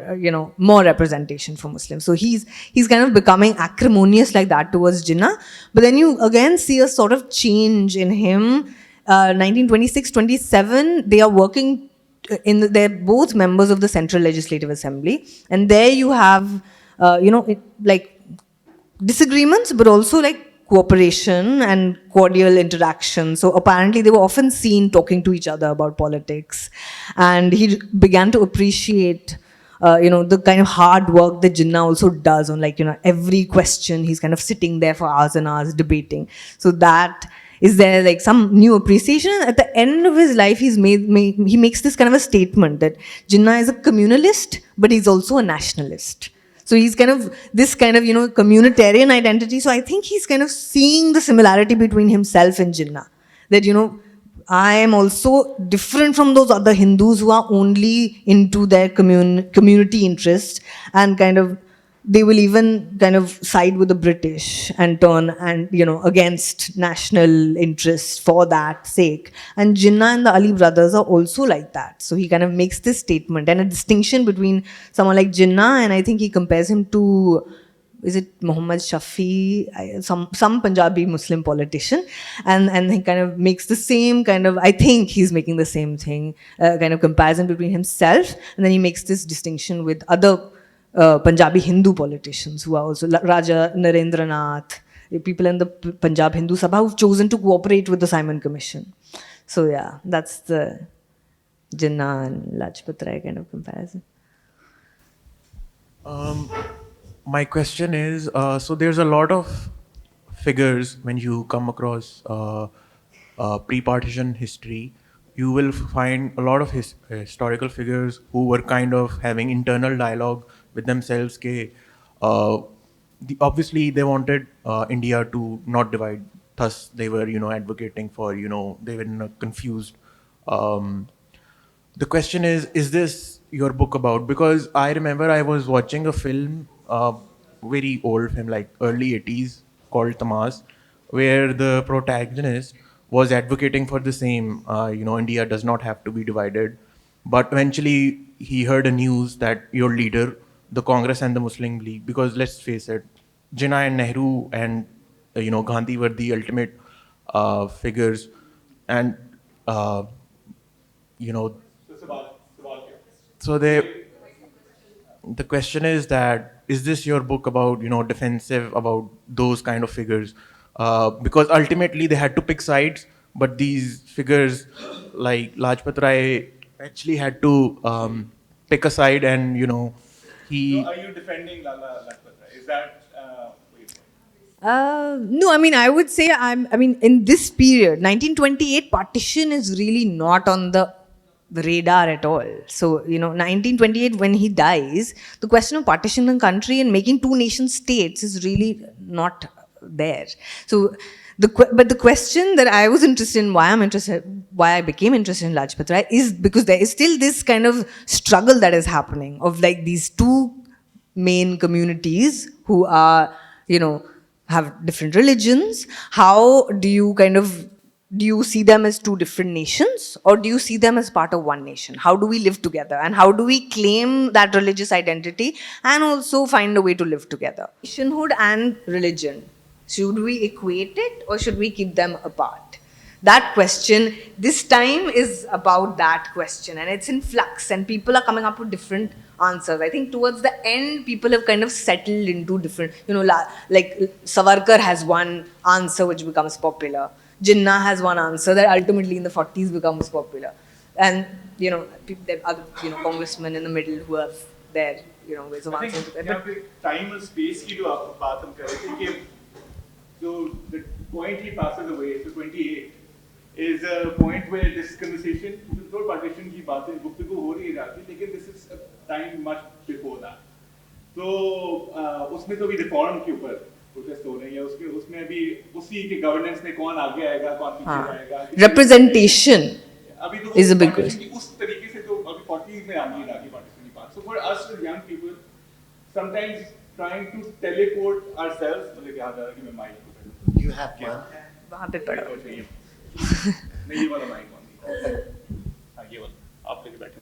more representation for Muslims. So he's kind of becoming acrimonious like that towards Jinnah. But then you again see a sort of change in him. 1926-27, they are working they're both members of the Central Legislative Assembly, and there you have, disagreements, but also cooperation and cordial interaction. So apparently they were often seen talking to each other about politics, and he began to appreciate the kind of hard work that Jinnah also does on every question. He's kind of sitting there for hours and hours debating. So that is there some new appreciation. At the end of his life, he makes this kind of a statement that Jinnah is a communalist, but he's also a nationalist. So he's kind of this kind of, communitarian identity. So I think he's kind of seeing the similarity between himself and Jinnah. That, I am also different from those other Hindus who are only into their community interest, and kind of they will even kind of side with the British and turn and against national interest for that sake. And Jinnah and the Ali brothers are also like that. So he kind of makes this statement and a distinction between someone like Jinnah, and I think he compares him to, is it Muhammad Shafi, some Punjabi Muslim politician, and he kind of makes the same kind of, I think he's making the same thing, kind of comparison between himself, and then he makes this distinction with other Punjabi Hindu politicians who are also Raja Narendranath, people in the Punjab Hindu Sabha who've chosen to cooperate with the Simon Commission. So yeah, that's the Jinnah and Lajpat Rai kind of comparison. My question is, so there's a lot of figures when you come across pre-partition history. You will find a lot of historical figures who were kind of having internal dialogue with themselves. Obviously, they wanted India to not divide. Thus, they were, advocating for, they were in a confused. The question is this your book about? Because I remember I was watching a film, very old film, like early 80s, called Tamas, where the protagonist was advocating for the same, India does not have to be divided. But eventually he heard a news that your leader, the Congress and the Muslim League, because let's face it, Jinnah and Nehru and, Gandhi were the ultimate figures. And, so the question is that, is this your book about, defensive about those kind of figures? Because ultimately they had to pick sides, but these figures like Lajpat Rai actually had to pick a side, and he. So are you defending Lala Lajpat Rai? Is that No, I mean, I would say in this period, 1928 partition is really not on the radar at all. So, 1928, when he dies, the question of partition in country and making two nation states is really not there. So, but the question that I was interested in, why I became interested in Lajpat Rai, is because there is still this kind of struggle that is happening of like these two main communities who are, have different religions. How do you see them as two different nations, or do you see them as part of one nation? How do we live together, and how do we claim that religious identity and also find a way to live together? Nationhood and religion, should we equate it or should we keep them apart? That question, this time, is about that question, and it's in flux, and people are coming up with different answers. I think towards the end, people have kind of settled into different, like Savarkar has one answer which becomes popular. Jinnah has one answer that ultimately in the 40s becomes popular. And, there are other, congressmen in the middle who are there, ways of answering to that. But time and space की जो आप बात हम कर रहे थे कि so the point he passes away, so 28, is a point where this conversation, the partition की बातें गुफ्तगू हो रही है जाती, लेकिन this is a time much before that. तो उसमें तो भी रिफॉर्म के ऊपर प्रोटेस्ट हो रही है, उसमें अभी उसी के गवर्नेंस में कौन आगे आएगा, कौन पीछे आएगा, representation अभी तो is a big question. उस तरीके से तो अभी 40s में आनी है partition की बात. So for us as young people, sometimes trying to teleport ourselves, मुझे याद आ रहा है कि मैं माइक को You have one. वहाँ पे पड़ा. नहीं ये वाला माइक हाँ ये वाला आप लेके बैठे.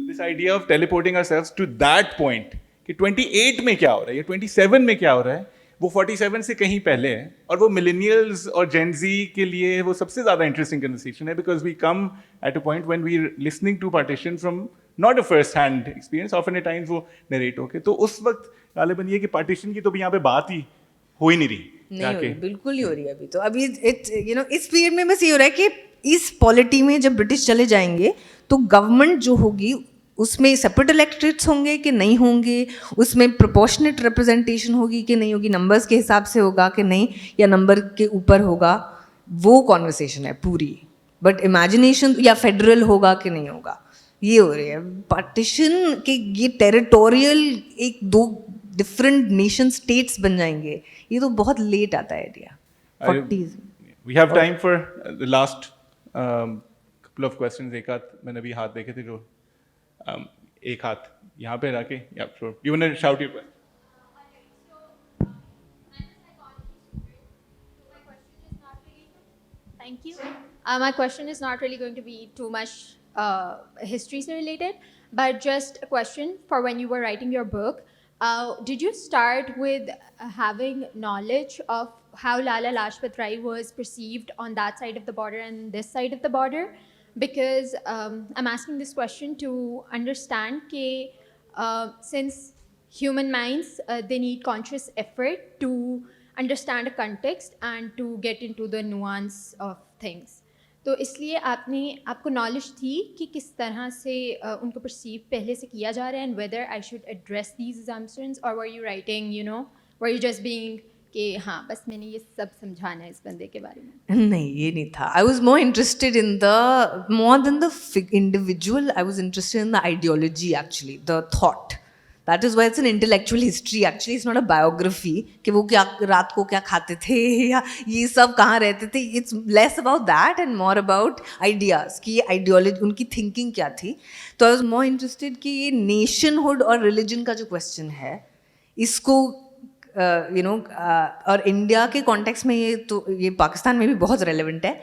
This idea of teleporting ourselves to that point कि 28 में क्या हो रहा है या 27 में क्या हो रहा है, वो 47 से कहीं पहले है, और वो मिलेनियल्स और जेन ज़ी के लिए वो सबसे ज़्यादा इंटरेस्टिंग कन्वर्सेशन है, because we come at a point when we listening to partition from not a first hand experience, often at times वो नरेट होके, तो उस वक्त गालिबन ये कि पार्टीशन की तो भी यहाँ पे बात ही हो ही नहीं रही. नहीं हो रही, बिल्कुल ही हो रही है अभी. तो अभी इस पीरियड में बस ये हो रहा है कि इस पॉलिटी में जब ब्रिटिश चले जाएंगे तो गवर्नमेंट जो होगी उसमें सेपरेट इलेक्टरेट्स होंगे कि नहीं होंगे, उसमें प्रोपोर्शनेट रिप्रेजेंटेशन होगी कि नहीं होगी, नंबर्स के हिसाब से होगा कि नहीं, या नंबर के ऊपर होगा, वो कॉन्वर्सेशन है पूरी. बट इमेजिनेशन या फेडरल होगा कि नहीं होगा, ये हो रही है. पार्टीशन के ये टेरिटोरियल एक दो डिफरेंट नेशन स्टेट्स बन जाएंगे, ये तो बहुत लेट आता है idea, 40s. We have time for the last couple of questions. एक हाथ मैंने अभी हाथ देखे थे जो एक हाथ यहाँ पे रखे. Yeah, sure. You want to shout your question? Thank you. My question is not really going to be too much history related, but just a question for when you were writing your book. Did you start with having knowledge of how Lala Lajpat Rai was perceived on that side of the border and this side of the border? Because I'm asking this question to understand that since human minds, they need conscious effort to understand a context and to get into the nuance of things. तो इसलिए आपको knowledge थी कि किस तरह से उनको perceive पहले से किया जा रहा है, and whether I should address these assumptions, और were you writing, you know, were you just being कि हाँ बस मैंने ये सब समझाना है इस बंदे के बारे में? नहीं, ये नहीं था. I was more interested in the, more than the individual, I was interested in the ideology actually, the thought. That is why it's an intellectual history actually. It's not a biography कि वो क्या रात को क्या खाते थे या ये सब कहाँ रहते थे. It's less about that and more about ideas कि ये ideology, उनकी thinking क्या थी. तो I was more interested कि ये nationhood और religion का जो question है, इसको यू नो और इंडिया के कॉन्टेक्स्ट में ये पाकिस्तान में भी बहुत रेलेवेंट है,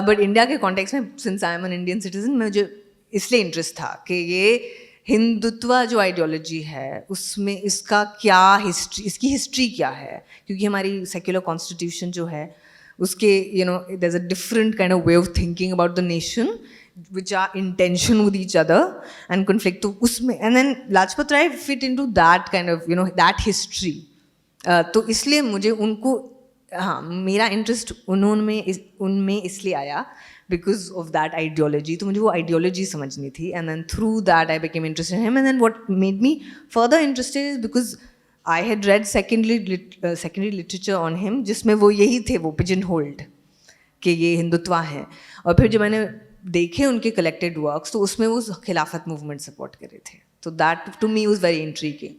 बट इंडिया के कॉन्टेक्स्ट में since I am an Indian citizen मुझे इसलिए इंटरेस्ट था कि ये हिंदुत्व जो आइडियोलॉजी है उसमें इसका क्या हिस्ट्री, इसकी हिस्ट्री क्या है, क्योंकि हमारी सेक्युलर कॉन्स्टिट्यूशन जो है उसके you know there is a different kind of way of thinking about the nation which are in tension with each other and conflict. तो उसमें and then Lajpat Rai fit into that kind of you know that history. तो इसलिए मुझे उनको हाँ मेरा interest उनमें इसलिए आया बिकॉज ऑफ दैट आइडियोलॉजी. तो मुझे वो आइडियोलॉजी समझनी थी and then through that I became interested in him. And then what made me further interested is because I had read secondary literature on him जिसमें वो यही थे, वो पिजन होल्ड कि ये हिंदुत्व है. और फिर जब मैंने देखे उनके कलेक्टेड वर्क्स तो उसमें वो खिलाफत मूवमेंट सपोर्ट कर रहे थे. तो that to me was very intriguing.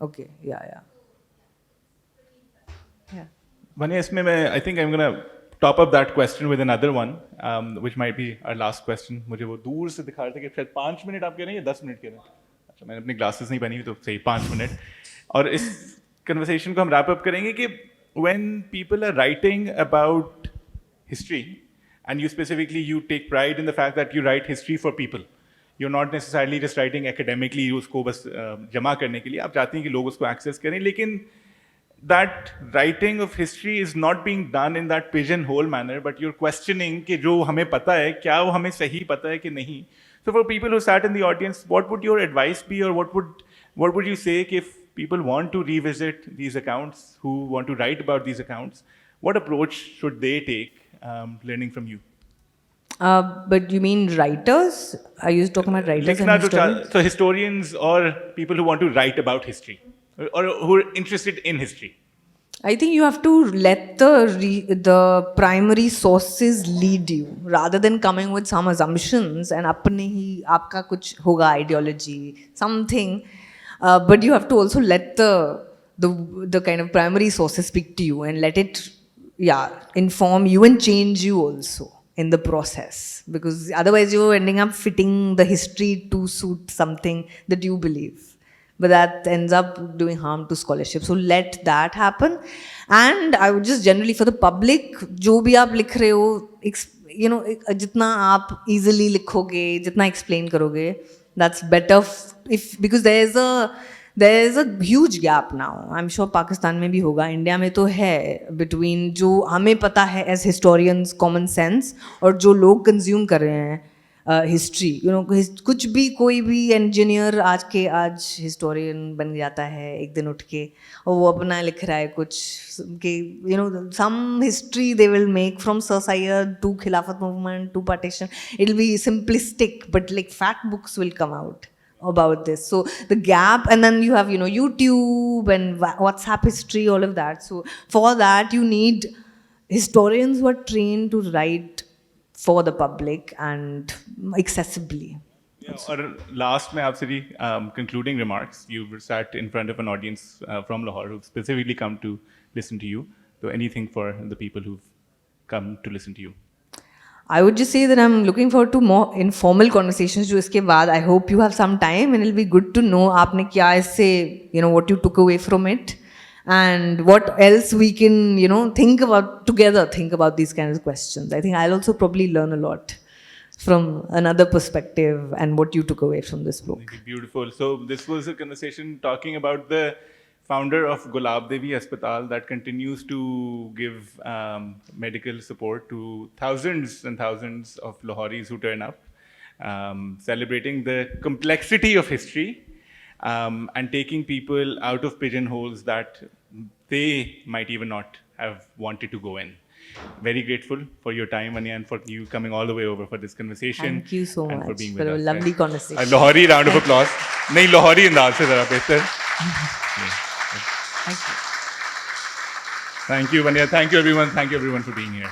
Okay, yeah. Vanya, इसमें मैं I think I'm gonna top up that question with another one, which might be our last question. मुझे वो दूर से दिखा रहे थे कि शायद 5 मिनट आप कह रहे हैं या 10 मिनट कह रहे हैं. अच्छा, मैंने अपनी ग्लासेस नहीं पहनी हुई तो सही 5 मिनट. और इस कन्वर्सेशन को हम रैप अप करेंगे कि when people are writing about history and you specifically you take pride in the fact that you write history for people. You're not necessarily just writing academically उसको बस जमा करने के लिए. आप चाहते हैं कि लोग उसको access करें, लेकिन that writing of history is not being done in that pigeonhole manner, but you're questioning कि जो हमें पता है क्या वो हमें सही पता है कि नहीं. So for people who sat in the audience, what would your advice be, or what would you say if people want to revisit these accounts, who want to write about these accounts, what approach should they take learning from you? But you mean writers? Are you talking about writers and historians? So historians or people who want to write about history or who are interested in history. I think you have to let the primary sources lead you rather than coming with some assumptions and अपने ही आपका कुछ होगा ideology something, but you have to also let the kind of primary sources speak to you and let it inform you and change you also in the process, because otherwise you're ending up fitting the history to suit something that you believe, but that ends up doing harm to scholarship. So let that happen. And I would just generally for the public, जो भी आप लिख रहे हो, you know, जितना आप easily लिखोगे, जितना explain करोगे, that's better because there is a huge gap now. I'm sure Pakistan में भी होगा, इंडिया में तो है, between जो हमें पता है as historians common sense और जो लोग consume कर रहे हैं हिस्ट्री. यू नो कुछ भी कोई भी इंजीनियर आज हिस्टोरियन बन जाता है एक दिन उठ के और वो अपना लिख रहा है कुछ कि you know some history they will make from sir Syed to Khilafat movement to partition. It will be simplistic but like fat books will come out about this. So the gap, and then you have, you know, YouTube and WhatsApp history, all of that. So for that you need historians who are trained to write for the public and accessibly. और last में आपसे जी concluding remarks. You were sat in front of an audience from Lahore who specifically come to listen to you. So anything for the people who've come to listen to you? I would just say that I'm looking forward to more informal conversations. जो इसके बाद I hope you have some time and it'll be good to know आपने क्या इससे what you took away from it and what else we can think about these kinds of questions. I think I'll also probably learn a lot from another perspective and what you took away from this book. Beautiful. So this was a conversation talking about the founder of Gulab Devi Hospital that continues to give medical support to thousands and thousands of Lahoris who turn up, celebrating the complexity of history and taking people out of pigeonholes that they might even not have wanted to go in. Very grateful for your time, Vanya, and for you coming all the way over for this conversation. Thank you so and for much being for with a us. lovely conversation. A Lahori round of applause. नहीं Lahori अंदाज से ज़रा बेहतर. Thank you. Thank you, Vanya. Thank you, everyone. Thank you, everyone, for being here.